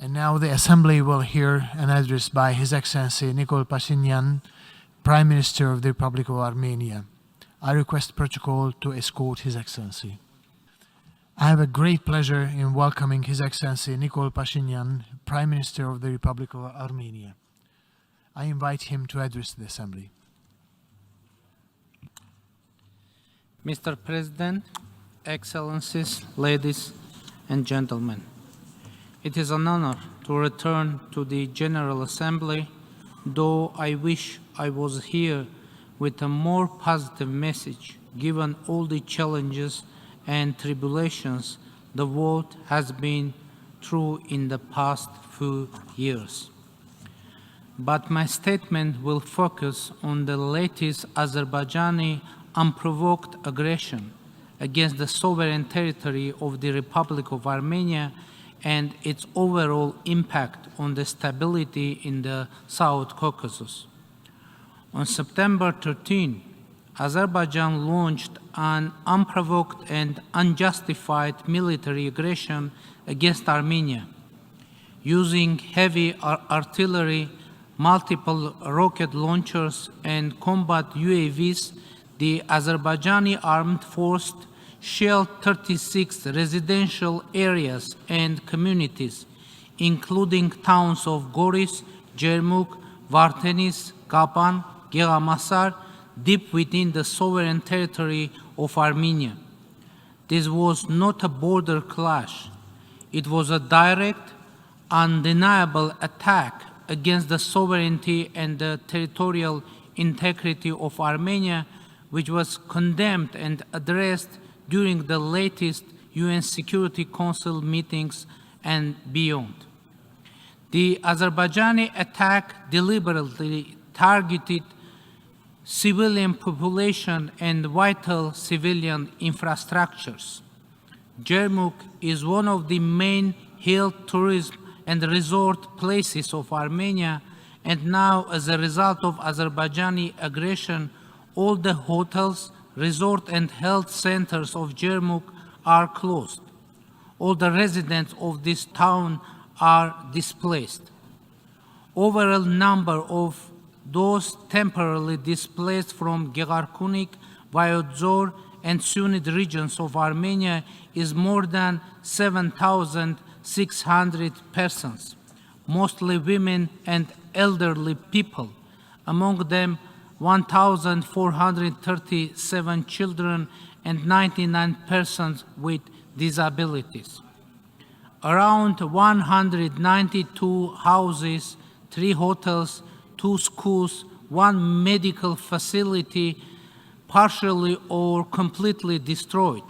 And now the Assembly will hear an address by His Excellency Nikol Pashinyan, Prime Minister of the Republic of Armenia. I request protocol to escort His Excellency. I have a great pleasure in welcoming His Excellency Nikol Pashinyan, Prime Minister of the Republic of Armenia. I invite him to address the Assembly. Mr. President, Excellencies, ladies and gentlemen, it is an honor to return to the General Assembly, though I wish I was here with a more positive message, given all the challenges and tribulations the world has been through in the past few years. But my statement will focus on the latest Azerbaijani unprovoked aggression against the sovereign territory of the Republic of Armenia and its overall impact on the stability in the South Caucasus. On September 13, Azerbaijan launched an unprovoked and unjustified military aggression against Armenia, using heavy artillery, multiple rocket launchers, and combat UAVs. The Azerbaijani armed forces shelled 36 residential areas and communities, including towns of Goris, Jermuk, Vardenis, Kapan, Geramasar, deep within the sovereign territory of Armenia. This was not a border clash. It was a direct, undeniable attack against the sovereignty and the territorial integrity of Armenia, which was condemned and addressed during the latest UN Security Council meetings and beyond. The Azerbaijani attack deliberately targeted civilian population and vital civilian infrastructures. Jermuk is one of the main health, tourism, and resort places of Armenia, and now, as a result of Azerbaijani aggression, all the hotels, resort and health centers of Jermuk are closed. All the residents of this town are displaced. Overall number of those temporarily displaced from Gegarkunik, Vayodzor, and Sunit regions of Armenia is more than 7,600 persons, mostly women and elderly people, among them 1,437 children and 99 persons with disabilities. Around 192 houses, 3 hotels, 2 schools, 1 medical facility partially or completely destroyed,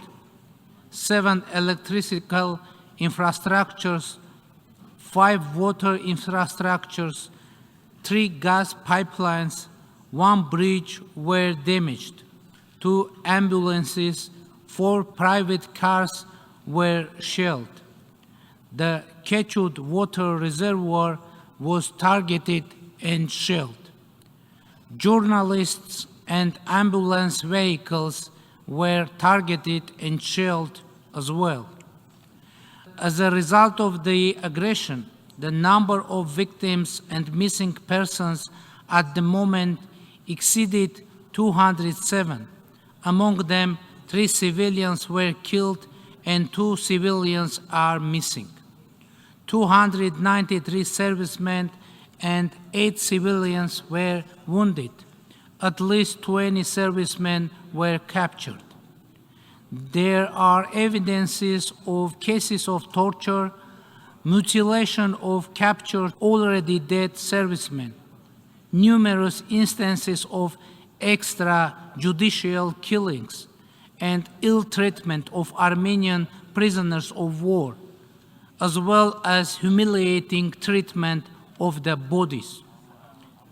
7 electrical infrastructures, 5 water infrastructures, 3 gas pipelines, 1 bridge were damaged, 2 ambulances, 4 private cars were shelled. The Kechut water reservoir was targeted and shelled. Journalists and ambulance vehicles were targeted and shelled as well. As a result of the aggression, the number of victims and missing persons at the moment exceeded 207. Among them, 3 civilians were killed and 2 civilians are missing. 293 servicemen and 8 civilians were wounded. At least 20 servicemen were captured. There are evidences of cases of torture, mutilation of captured already dead servicemen, numerous instances of extrajudicial killings, and ill treatment of Armenian prisoners of war, as well as humiliating treatment of the bodies.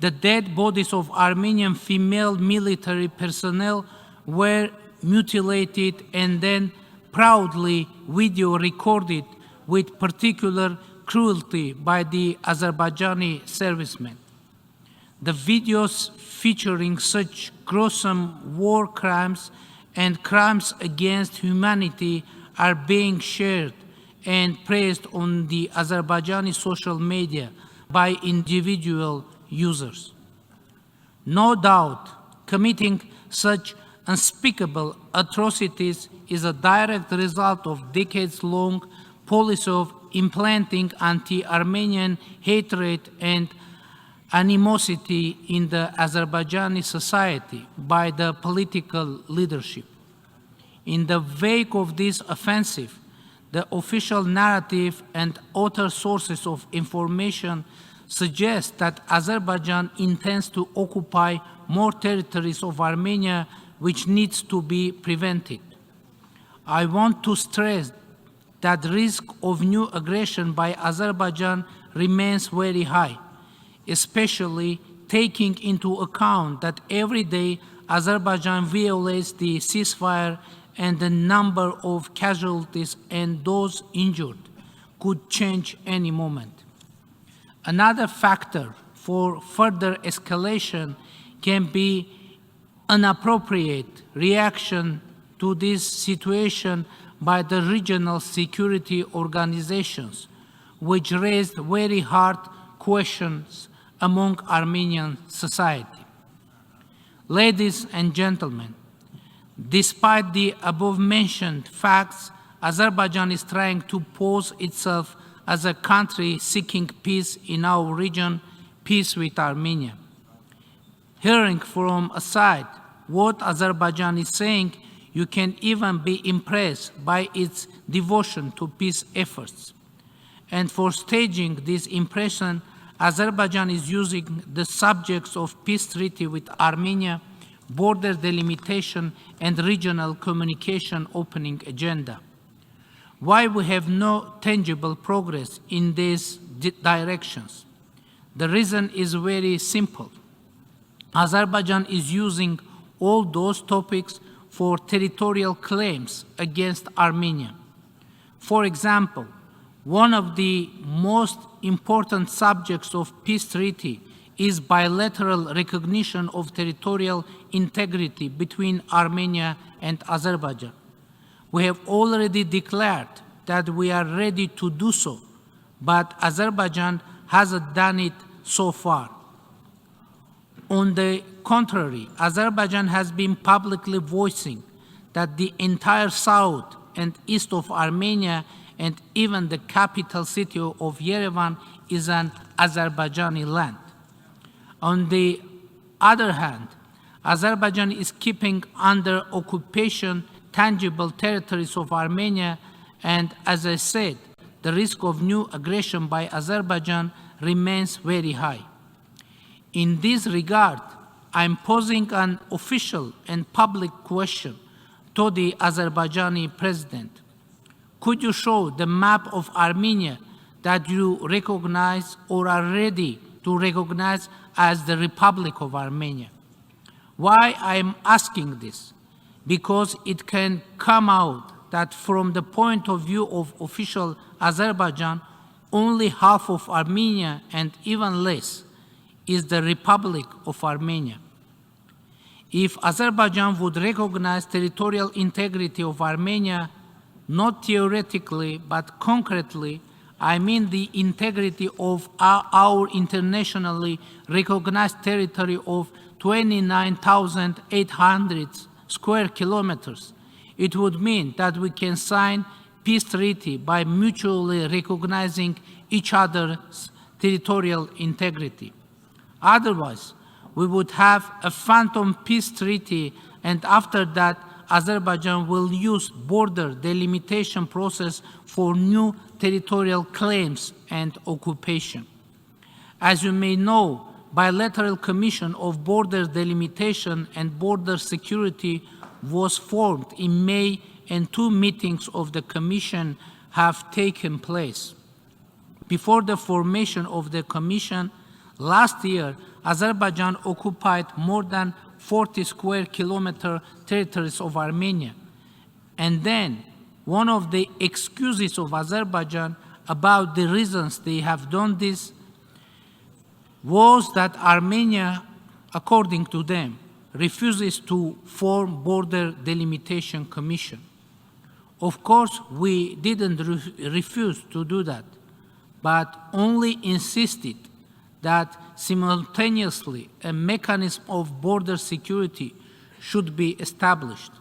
The dead bodies of Armenian female military personnel were mutilated and then proudly video recorded with particular cruelty by the Azerbaijani servicemen. The videos featuring such gruesome war crimes and crimes against humanity are being shared and praised on the Azerbaijani social media by individual users. No doubt, committing such unspeakable atrocities is a direct result of decades-long policy of implanting anti-Armenian hatred and animosity in the Azerbaijani society by the political leadership. In the wake of this offensive, the official narrative and other sources of information suggest that Azerbaijan intends to occupy more territories of Armenia, which needs to be prevented. I want to stress that the risk of new aggression by Azerbaijan remains very high, especially taking into account that every day Azerbaijan violates the ceasefire and the number of casualties and those injured could change any moment. Another factor for further escalation can be inappropriate reaction to this situation by the regional security organizations, which raised very hard questions among Armenian society. Ladies and gentlemen, despite the above-mentioned facts, Azerbaijan is trying to pose itself as a country seeking peace in our region, peace with Armenia. Hearing from a side what Azerbaijan is saying, you can even be impressed by its devotion to peace efforts. And for staging this impression, Azerbaijan is using the subjects of peace treaty with Armenia, border delimitation, and regional communication opening agenda. Why we have no tangible progress in these directions? The reason is very simple. Azerbaijan is using all those topics for territorial claims against Armenia. For example, one of the most important subjects of peace treaty is bilateral recognition of territorial integrity between Armenia and Azerbaijan. We have already declared that we are ready to do so, but Azerbaijan hasn't done it so far. On the contrary, Azerbaijan has been publicly voicing that the entire south and east of Armenia and even the capital city of Yerevan is an Azerbaijani land. On the other hand, Azerbaijan is keeping under occupation tangible territories of Armenia, and as I said, the risk of new aggression by Azerbaijan remains very high. In this regard, I am posing an official and public question to the Azerbaijani president. Could you show the map of Armenia that you recognize or are ready to recognize as the Republic of Armenia? Why I am asking this? Because it can come out that from the point of view of official Azerbaijan, only half of Armenia and even less is the Republic of Armenia. If Azerbaijan would recognize territorial integrity of Armenia, not theoretically but concretely, I mean the integrity of our internationally recognized territory of 29,800 square kilometers, it would mean that we can sign peace treaty by mutually recognizing each other's territorial integrity. Otherwise, we would have a phantom peace treaty, and after that, Azerbaijan will use border delimitation process for new territorial claims and occupation. As you may know, bilateral commission of border delimitation and border security was formed in May, and 2 meetings of the commission have taken place. Before the formation of the commission, last year, Azerbaijan occupied more than 40 square kilometer territories of Armenia. And then, one of the excuses of Azerbaijan about the reasons they have done this was that Armenia, according to them, refuses to form border delimitation commission. Of course, we didn't refuse to do that, but only insisted that simultaneously a mechanism of border security should be established.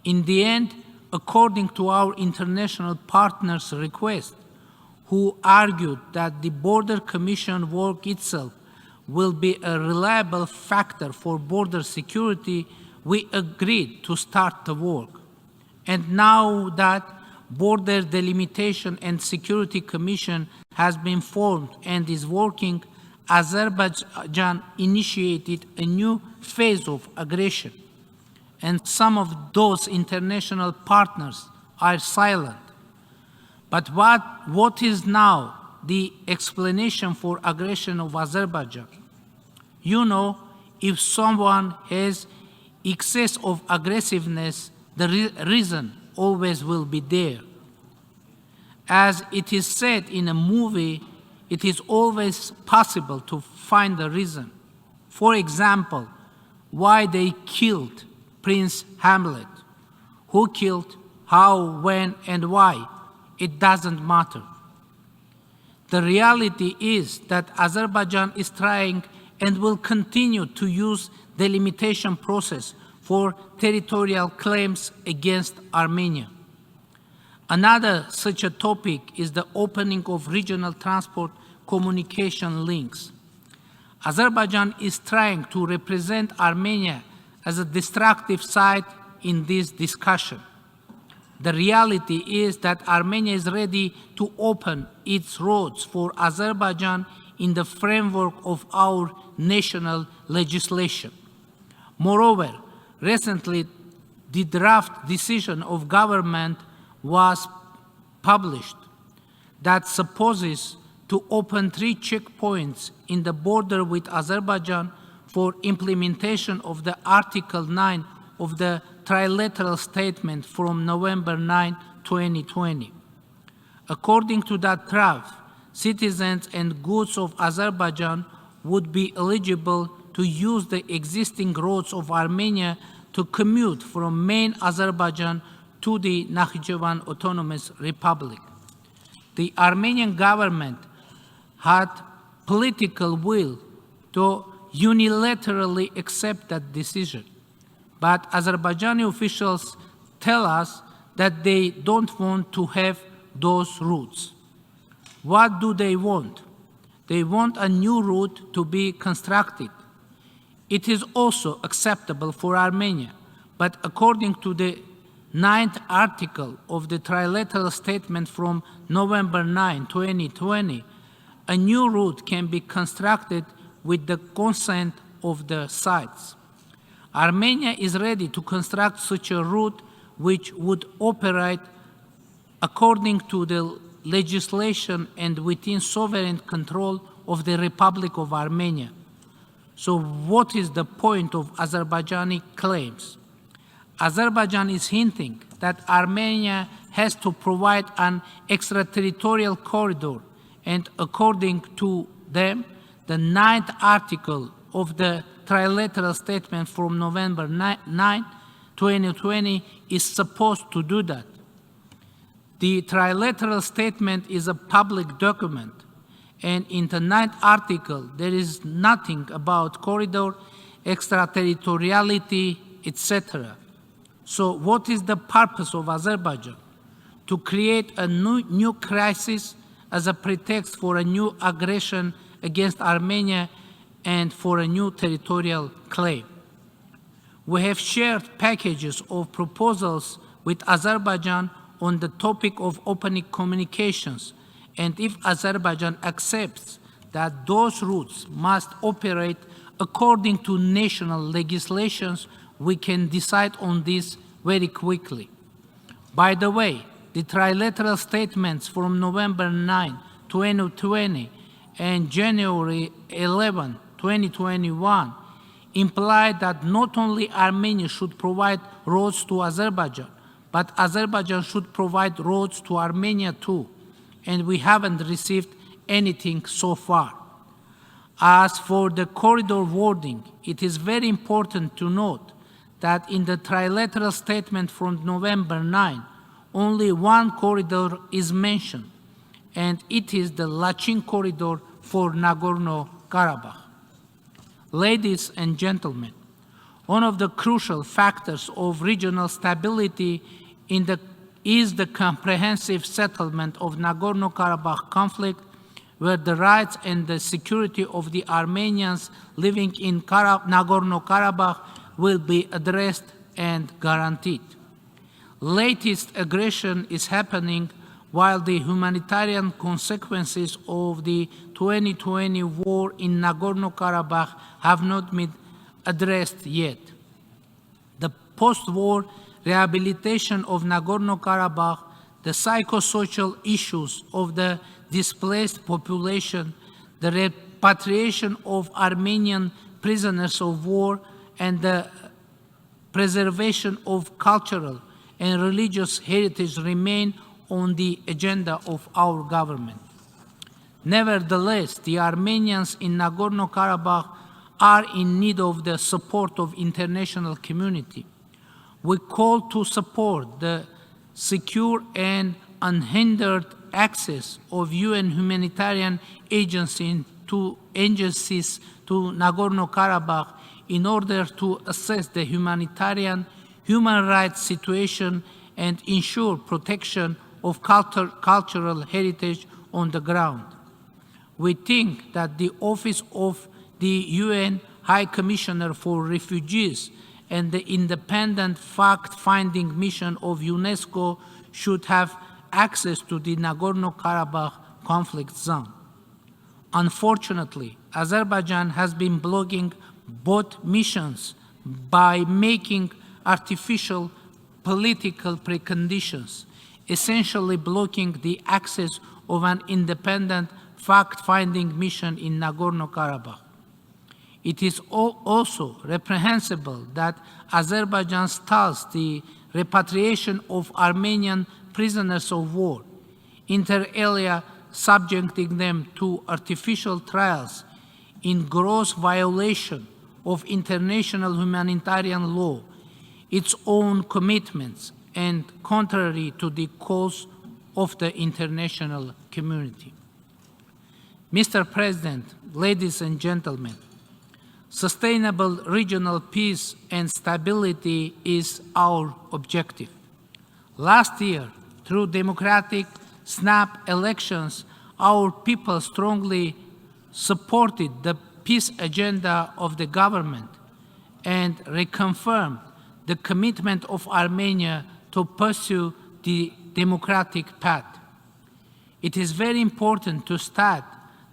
In the end, according to our international partners' request, who argued that the Border Commission work itself will be a reliable factor for border security, we agreed to start the work. And now that Border Delimitation and Security Commission has been formed and is working, Azerbaijan initiated a new phase of aggression. And some of those international partners are silent. But what is now the explanation for aggression of Azerbaijan? You know, if someone has excess of aggressiveness, the reason always will be there. As it is said in a movie, it is always possible to find the reason. For example, why they killed Prince Hamlet. Who killed, how, when, and why? It doesn't matter. The reality is that Azerbaijan is trying and will continue to use the delimitation process for territorial claims against Armenia. Another such a topic is the opening of regional transport communication links. Azerbaijan is trying to represent Armenia as a destructive side in this discussion. The reality is that Armenia is ready to open its roads for Azerbaijan in the framework of our national legislation. Moreover, recently, the draft decision of government was published that supposes to open 3 checkpoints in the border with Azerbaijan for implementation of the Article 9 of the trilateral statement from November 9, 2020. According to that draft, citizens and goods of Azerbaijan would be eligible to use the existing roads of Armenia to commute from main Azerbaijan to the Nakhchivan Autonomous Republic. The Armenian government had political will to unilaterally accept that decision, but Azerbaijani officials tell us that they don't want to have those routes. What do they want? They want a new route to be constructed. It is also acceptable for Armenia, but according to the 9th article of the trilateral statement from November 9, 2020, a new route can be constructed with the consent of the sides. Armenia is ready to construct such a route which would operate according to the legislation and within sovereign control of the Republic of Armenia. So what is the point of Azerbaijani claims? Azerbaijan is hinting that Armenia has to provide an extraterritorial corridor, and according to them, the 9th article of the trilateral statement from November 9, 2020 is supposed to do that. The trilateral statement is a public document, and in the 9th article, there is nothing about corridor, extraterritoriality, etc. So what is the purpose of Azerbaijan? To create a new crisis as a pretext for a new aggression against Armenia and for a new territorial claim. We have shared packages of proposals with Azerbaijan on the topic of opening communications, and if Azerbaijan accepts that those routes must operate according to national legislations, we can decide on this very quickly. By the way, the trilateral statements from November 9, 2020 and January 11, 2021 imply that not only Armenia should provide roads to Azerbaijan, but Azerbaijan should provide roads to Armenia too, and we haven't received anything so far. As for the corridor wording, it is very important to note that in the trilateral statement from November 9, only one corridor is mentioned, and it is the Lachin corridor for Nagorno-Karabakh. Ladies and gentlemen, one of the crucial factors of regional stability is the comprehensive settlement of Nagorno-Karabakh conflict, where the rights and the security of the Armenians living in Nagorno-Karabakh will be addressed and guaranteed. Latest aggression is happening while the humanitarian consequences of the 2020 war in Nagorno-Karabakh have not been addressed yet. The post-war rehabilitation of Nagorno-Karabakh, the psychosocial issues of the displaced population, the repatriation of Armenian prisoners of war, and the preservation of cultural and religious heritage remain on the agenda of our government. Nevertheless, the Armenians in Nagorno-Karabakh are in need of the support of international community. We call to support the secure and unhindered access of UN humanitarian agencies to Nagorno-Karabakh in order to assess the human rights situation and ensure protection of cultural heritage on the ground. We think that the Office of the UN High Commissioner for Refugees and the independent fact-finding mission of UNESCO should have access to the Nagorno-Karabakh conflict zone. Unfortunately, Azerbaijan has been blocking both missions by making artificial political preconditions, essentially blocking the access of an independent fact-finding mission in Nagorno-Karabakh. It is also reprehensible that Azerbaijan stalls the repatriation of Armenian prisoners of war, inter alia subjecting them to artificial trials in gross violation of international humanitarian law, its own commitments, and contrary to the calls of the international community. Mr. President, ladies and gentlemen, sustainable regional peace and stability is our objective. Last year, through democratic snap elections, our people strongly supported the peace agenda of the government and reconfirmed the commitment of Armenia to pursue the democratic path. It is very important to state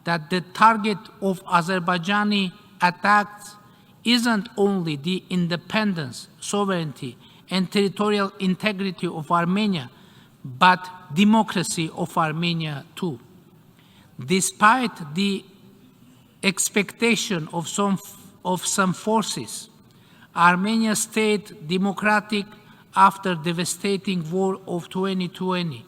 that the target of Azerbaijani attacks isn't only the independence, sovereignty, and territorial integrity of Armenia, but democracy of Armenia too. Despite the expectation of some forces, Armenia stayed democratic after devastating war of 2020,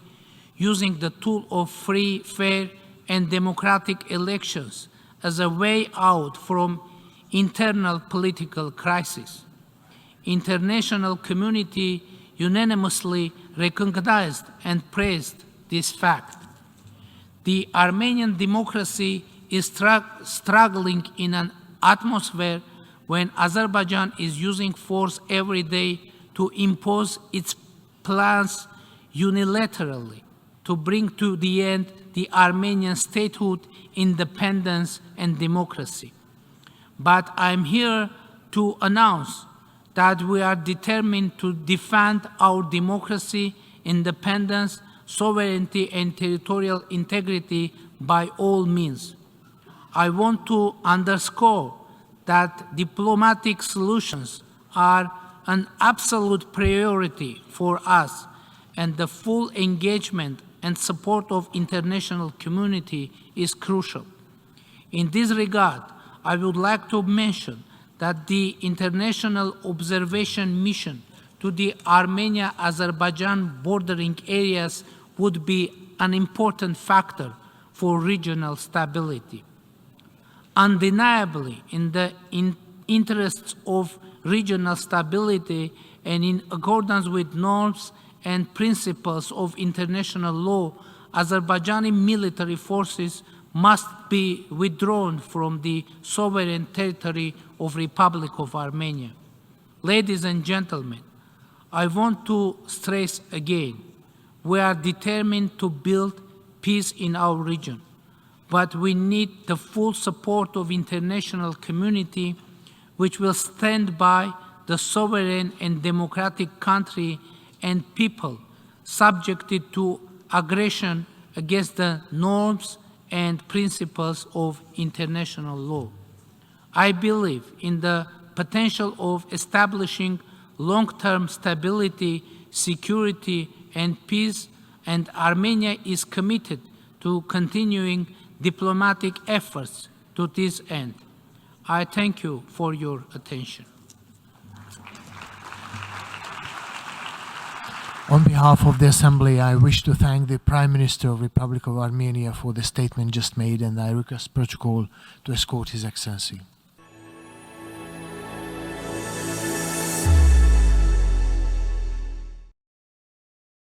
using the tool of free, fair, and democratic elections as a way out from internal political crisis. International community unanimously recognized and praised this fact. The Armenian democracy is struggling in an atmosphere when Azerbaijan is using force every day to impose its plans unilaterally to bring to the end the Armenian statehood, independence, and democracy. But I'm here to announce that we are determined to defend our democracy, independence, sovereignty, and territorial integrity by all means. I want to underscore that diplomatic solutions are an absolute priority for us, and the full engagement and support of international community is crucial. In this regard, I would like to mention that the international observation mission to the Armenia-Azerbaijan bordering areas would be an important factor for regional stability. Undeniably, in the interests of regional stability and in accordance with norms and principles of international law, Azerbaijani military forces must be withdrawn from the sovereign territory of Republic of Armenia. Ladies and gentlemen, I want to stress again, we are determined to build peace in our region, but we need the full support of international community, which will stand by the sovereign and democratic country and people subjected to aggression against the norms and principles of international law. I believe in the potential of establishing long-term stability, security, and peace, and Armenia is committed to continuing diplomatic efforts to this end. I thank you for your attention. On behalf of the Assembly, I wish to thank the Prime Minister of the Republic of Armenia for the statement just made, and I request protocol to escort His Excellency.